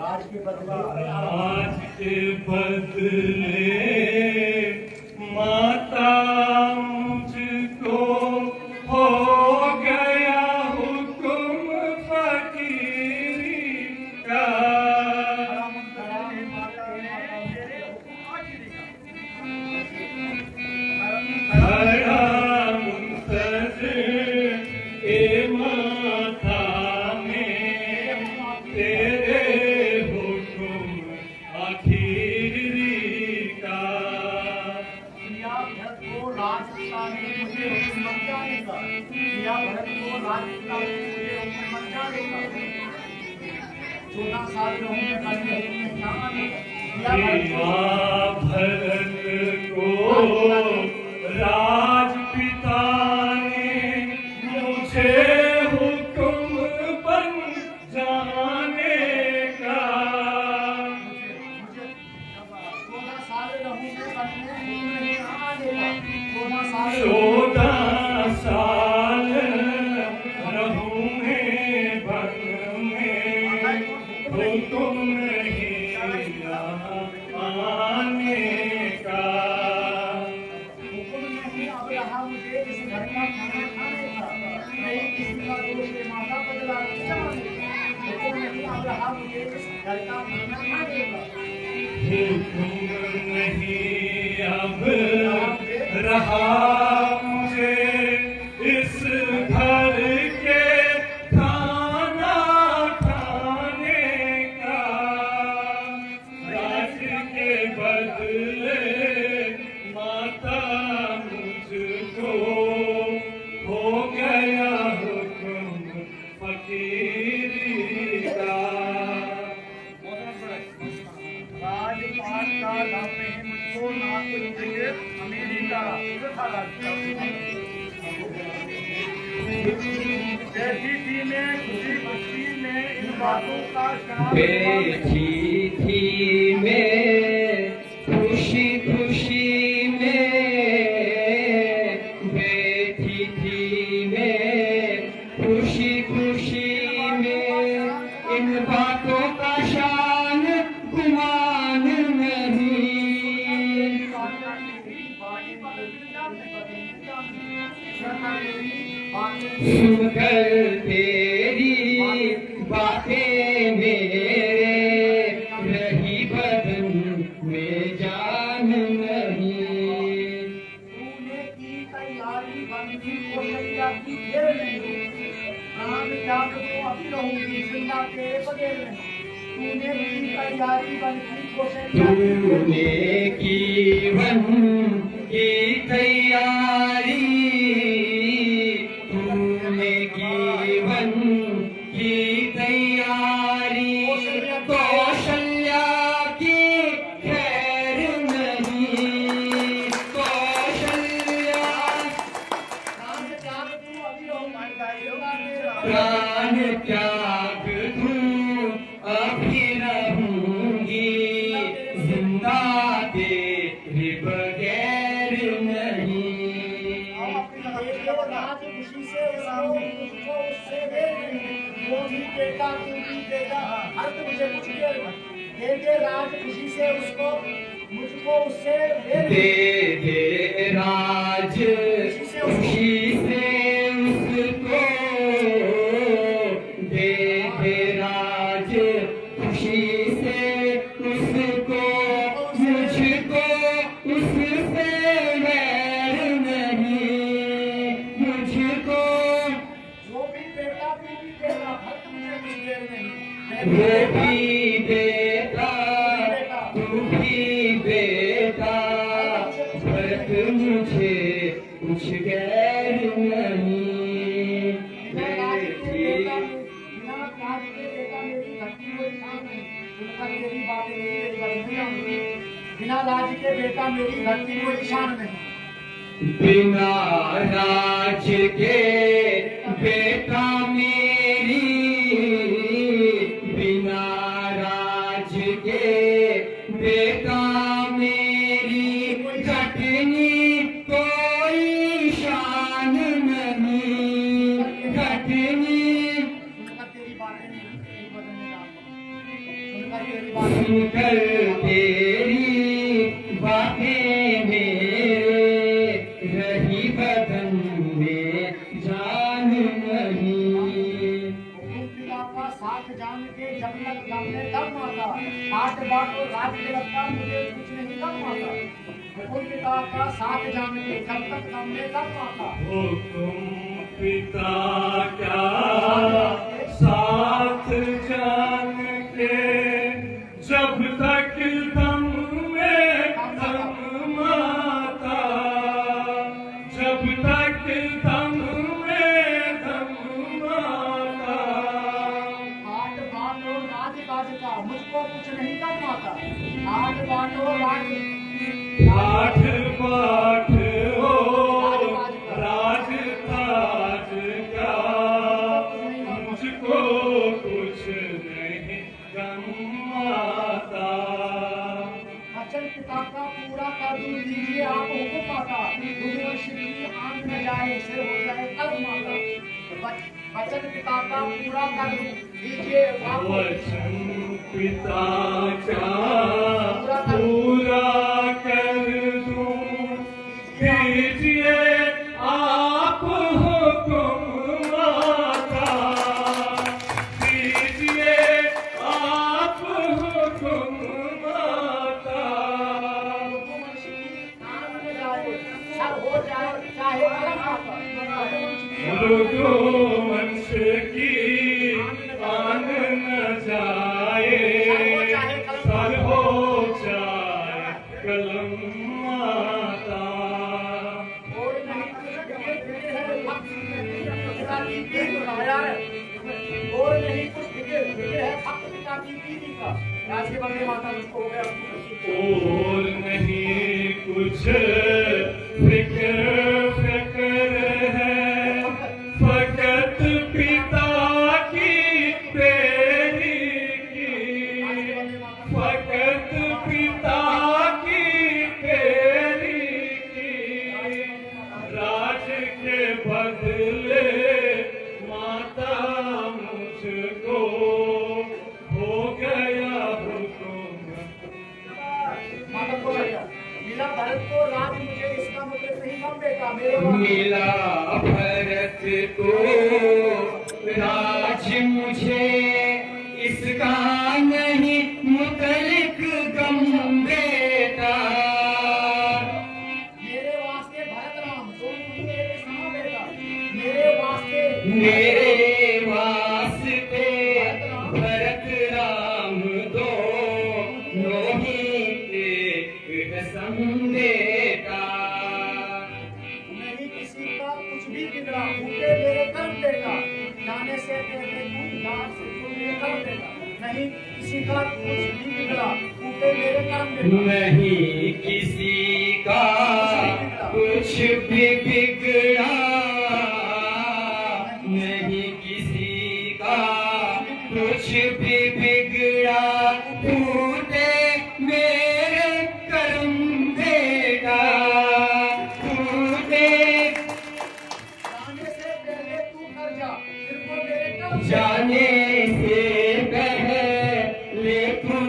राज के बदले माता मुझको हो गया हुक्म फकीरी का। खड़ा मुंतज़िर ए माता में तेरे हुक्म आखिरी का। दिया भरत को राजस्थान में मुझे हुक्म जानेगा, दिया भरत को राजस्थान में मुझे हुक्म जानेगा। 14 साल रहूंगा कभी हुक्म क्या मानेगा। भरत को राजपिता ने मुझे हुक्म बन जाने का। 14 साल रहूंगा कभी हुक्म क्या मानेगा। 14 साल 14 साल रहूंगे बन में हुक्म नहीं आने का। हुक्म नहीं अब रहा मुझे इस घर का खाना खाने का, नहीं किसी का दोष के माता बदला जानेगा। हुक्म नहीं अब रहा मुझे इस घर का खाना खाने का। हुक्म नहीं अब रहा मुझे इस घर के खाना खाने का। राज के बदले माता मुझको हो गया हुक्म फकीरी का। राजपाट का नाम नहीं मुझको ना कोई चाहिए अमेरिका बैठी थी मैं खुशी खुशी में इन बातों का बैठी थी मैं खुशी खुशी में, बैठी थी मैं खुशी खुशी में, इन बातों का शान गुमान नहीं। सुनकर तेरी बातें मेरे रही बदन में जान नहीं। तूने की तैयारी बंदी को सैया की देर नहीं, प्राण त्याग को अभी रहूंगी जिंदा तेरे बगैर नहीं। तूने की तैयारी बंदी को सैया तूने की वन की तैयारी, तूने की वन की तैयारी, कौशल्या की खैर नहीं। कौशल्या प्राण त्याग को अभी रहूंगी जिंदा तेरे प्राण त्याग दूं अभी रहूंगी जिंदा तेरे बगैर नहीं। राज खुशी से उसको उससे दे वो भी बेटा तू भी बेटा हर मुझे कुछ दे दे राज खुशी से उसको मुझको उससे दे दे राज खुशी से उसको, दे दे राज खुशी से उसको, मुझको उससे वैर नहीं। मुझको जो भी बेटा तू भी बेटा हर मुझे कुछ दे नहीं वो भी बेटा तू भी बेटा, भरत मुझे कुछ गैर नहीं। बिना राज के बेटा मेरी धरती कोई शान नहीं। बिना राज के बेटा मेरी, बिना राज के बेटा मेरी, घटनी कोई शान नहीं। घटनी तेरी बातें नहीं बदलने हरी हरी बात सुनकर तेरी बातें मेरे रही बदन में जान नहीं। हुकुम पिता का साथ जान के जब तक दम में दम आता, आठ बातों राज के लगता मुझे कुछ नहीं कम आता। हुकुम पिता का साथ जान के जब तक दम में दम आता, हुकुम पिता का साथ जान के जब तक दम में दम आता, जब तक दम में दम आता। आठ बातों राज काज का मुझको कुछ नहीं कम आता। आठ बातों राज आठ बाट हो राज काज का मुझको कुछ नहीं गम आता। वचन पिता का पूरा कर दूं दीजिए आप हुकुम आता। गुरुवंश की आंख में जाए सिर हो जाए कर्म आता। वचन पिता का पूरा कर दूं दीजिए आप वचन पिता का पूरा कर दूं दीजिए आप हुकुम आता। दीजिए आप हुकुम आता। गुरुवंश की आंख में जाए सर हो जाए चाहे कर्म आता। वंश की आन न जाए सर हो जाए कलम आता। और नहीं कुछ फिक्र है भक्त पिता की पीढ़ी का यार। और नहीं कुछ फिक्र है भक्त पिता की पीढ़ी का। आज के बंदे माता उसको हो गया और नहीं कुछ फिक्र है फकत पिता की तेरी की। फकत पिता की तेरी की। राज के बदले माता मुझको हो गया हुकुम। माता को भैया मिला भरत को राज मुझे इसका मतलब नहीं कम बेटा मेरे मिला भरत को राज मुझे इसका नहीं मुतलिक गम बेटा। मेरे वास्ते भरत राम दोनों मेरे समा बेटा। मेरे वास्ते मेरे वास्ते भरत राम दोनों ही एक कसम बेटा। नहीं किसी का कुछ भी बिगड़ा भूखे मेरे कर्म बेटा। जाने से कहते तू जान से तू मेरे कर्म बेटा। नहीं किसी का कुछ भी बिगड़ा भूखे मेरे कर्म बेटा। नहीं किसी का कुछ भी बिगड़ा। नहीं किसी का कुछ भी बिगड़ा टूटे मेरे कर्म बेटा। टूटे जाने से पहले तू कर जा फिर को मेरे कर्म जाने से पहले तू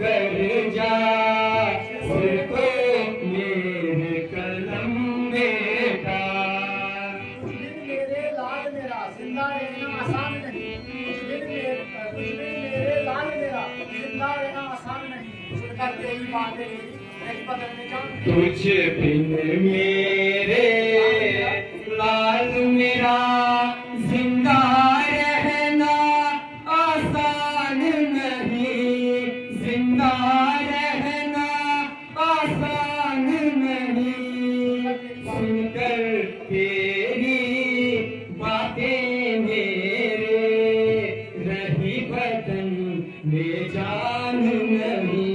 कर जा फिर को मेरे कलम बेटा। कुछ दिन मेरे लाल मेरा जिंदा रहना आसान नहीं। कुछ दिन मेरे लाल मेरा जिंदा रहना आसान नहीं। सुनकर तेरी बातें नहीं बदलने जा। कुछ बिन मेरे लाल मेरा जिंदा रहना आसान नहीं। जिंदा रहना आसान नहीं। सुनकर तेरी बातें मेरे रही बदन में जान नहीं।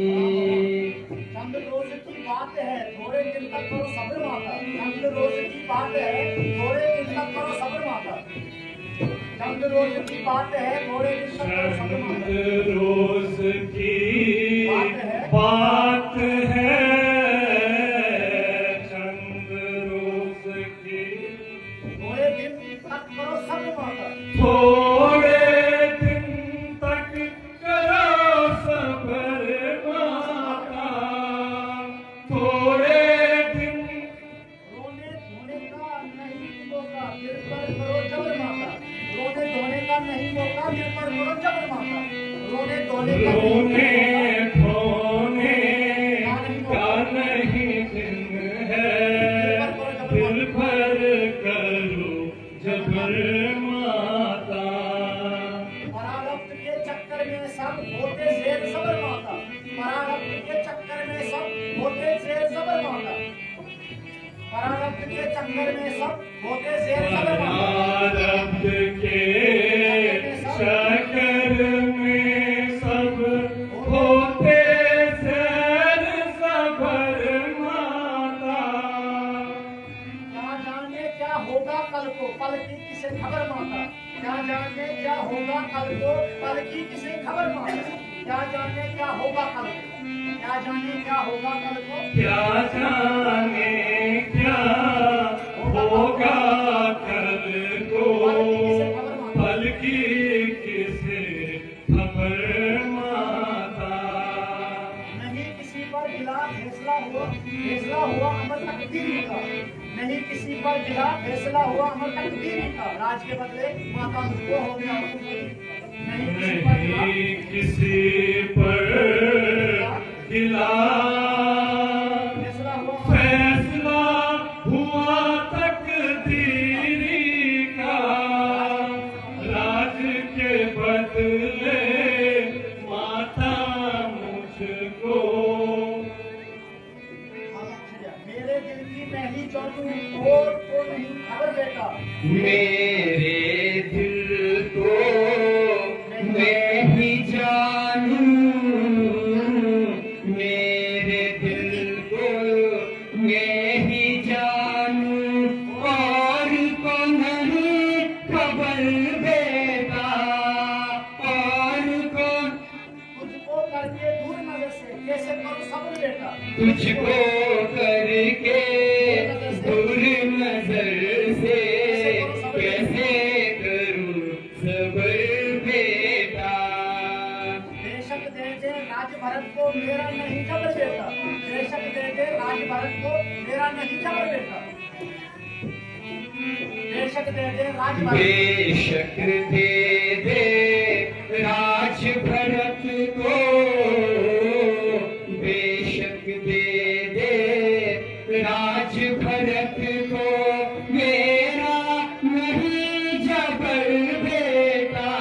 चंद रोज की बात है थोड़े दिन तक करो सब्र माता। चंद रोज की बात है थोड़े दिन तक करो सब्र माता। चंद रोज की बात है थोड़े दिन तक करो सब्र माता। चंद रोज की बात है। चंद रोज की थोड़े दिन तक करो सब्र माता। थोड़े दिन तक करो सब रोने का रोने खोने का नहीं दिन है, दिल भर करो जबर माता। परारब्ध के चक्कर में सब होते शेर सबर माता, परारब्ध के चक्कर में सब होते शेर सबर माता, परारब्ध के चक्कर में सब होते शेर सबर माता। प्रारब्ध के चक्कर में सब होते शेर सबर माता। क्या जाने क्या होगा कल को, कल की किसे खबर माता, क्या जाने क्या होगा कल को, कल की किसे खबर माता, क्या जाने क्या होगा कल को, क्या जाने क्या होगा कल को, क्या जाने क्या होगा कल को, फल की किसे खबर माता। नहीं किसी पर गिला फैसला हुआ अमर तकदीर का, नहीं किसी पर गिला फैसला हुआ अमर तकदीर का, राज के बदले माता मुझको हो गया नहीं किसी पर गिला नहीं किसी पर गिला फैसला हुआ फैसला हुआ तकदीरी का, राज के बदले माता मुझको। मेरे दिल की मैं ही जानूं और को नहीं खबर बेटा, मेरे दिल को मैं ही जानूं, मेरे दिल को मैं ही जानूं, और को नहीं खबर बेटा, और को तुझको करके दूर नजर से कैसे करूं सब्र बेटा, तुझको करके दूर नजर से कैसे करूं सब्र बेटा। बेशक दे दे राज भरत को मेरा नहीं जबर बेटा, बेशक दे दे राज भरत को मेरा नहीं जबर बेटा, बेशक दे दे राज भरत बेशक दे दे राज भरत को, बेशक दे दे राज भरत को, मेरा नहीं जबर बेटा,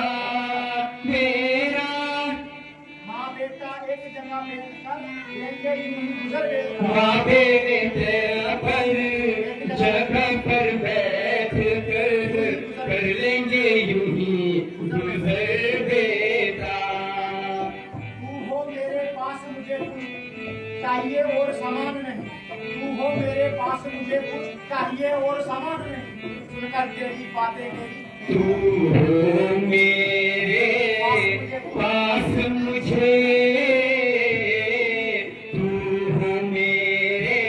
मेरा माँ बेटा एक जगह बैठकर लेंगे यूं ही गुजर बेटा, माँ बेटे पर जगह पर बैठ कर लेंगे यूं ही गुजर बेटा। तू हो मेरे पास मुझे कुछ चाहिए और सामान नहीं, तू हो मेरे पास मुझे कुछ चाहिए और सामान नहीं, सुनकर तेरी बातें मेरी तू हो मेरे पास मुझे, तू हो मेरे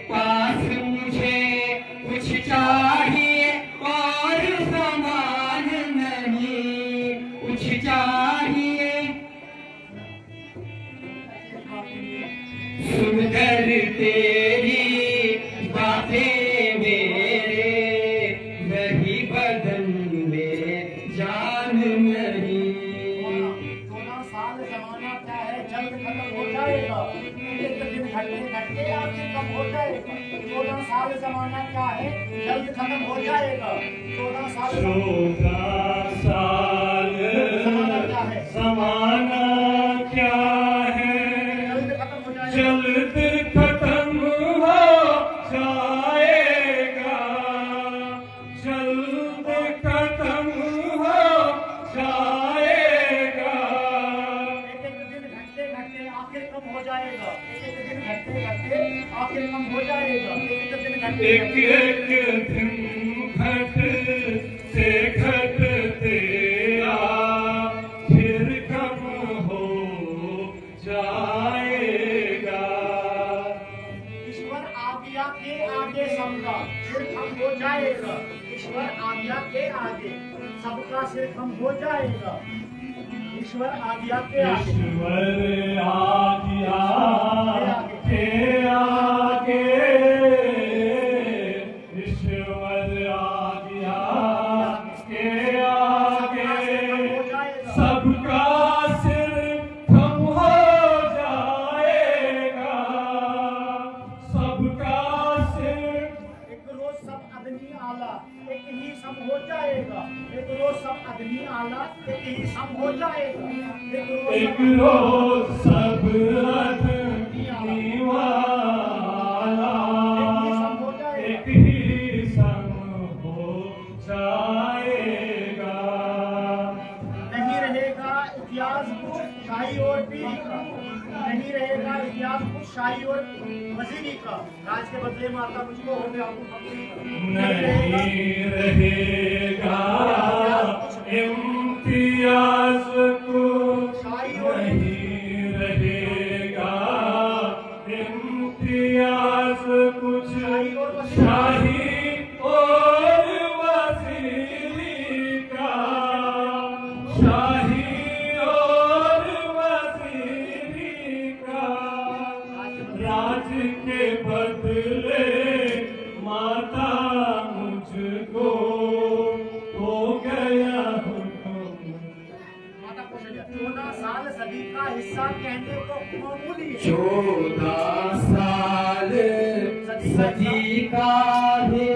पास मुझे कुछ चाहिए और सामान नहीं, कुछ चाहिए सुनकर तेरी बातें मेरे वही बदन में जान नहीं। 14 साल जमाना क्या है जल्द खत्म हो जाएगा, एक दिन घटते घटते आखिर कब हो जाएगा, 14 साल जमाना क्या है जल्द खत्म हो जाएगा, 14 साल 14 साल जमाना क्या है जमाना क्या है, जल्द खत्म हो जाएगा, जल्द खत्म हो जाएगा, जल्द खत्म हो जाएगा। एक एक दिन घटते घटते आखिर कब हो जाएगा, एक एक दिन घटते घटते आखिर कब हो जाएगा, एक एक दिन घटते एक एक दिन घटते घटते फिर कब हो जाएगा। ईश्वर आज्ञा के आगे सबका सिर खम हो जाएगा, ईश्वर आज्ञा के आगे सबका सिर खम हो जाएगा, ईश्वर आज्ञा के आगे ईश्वर आज्ञा के आगे, ईश्वर आज्ञा के आगे सबका सिर सगरो सब आदमी वाला एक ही सम हो जाएगा। नहीं रहेगा इतिहास कुछ शाही और पीरी का, नहीं रहेगा इतिहास कुछ शाही और वजीरी का। राज के बदले में आता मुझको हो गया नहीं रहेगा इम्तियाज कुछ, नहीं रहेगा इम्तियाज कुछ शाही और वजीरी का, शाही और वजीरी का। राज के बदले माता मुझको हो गया हुक्म। माता को 14 साल सदी का हिस्सा कहने को मामूली है। 14 साल सदी का है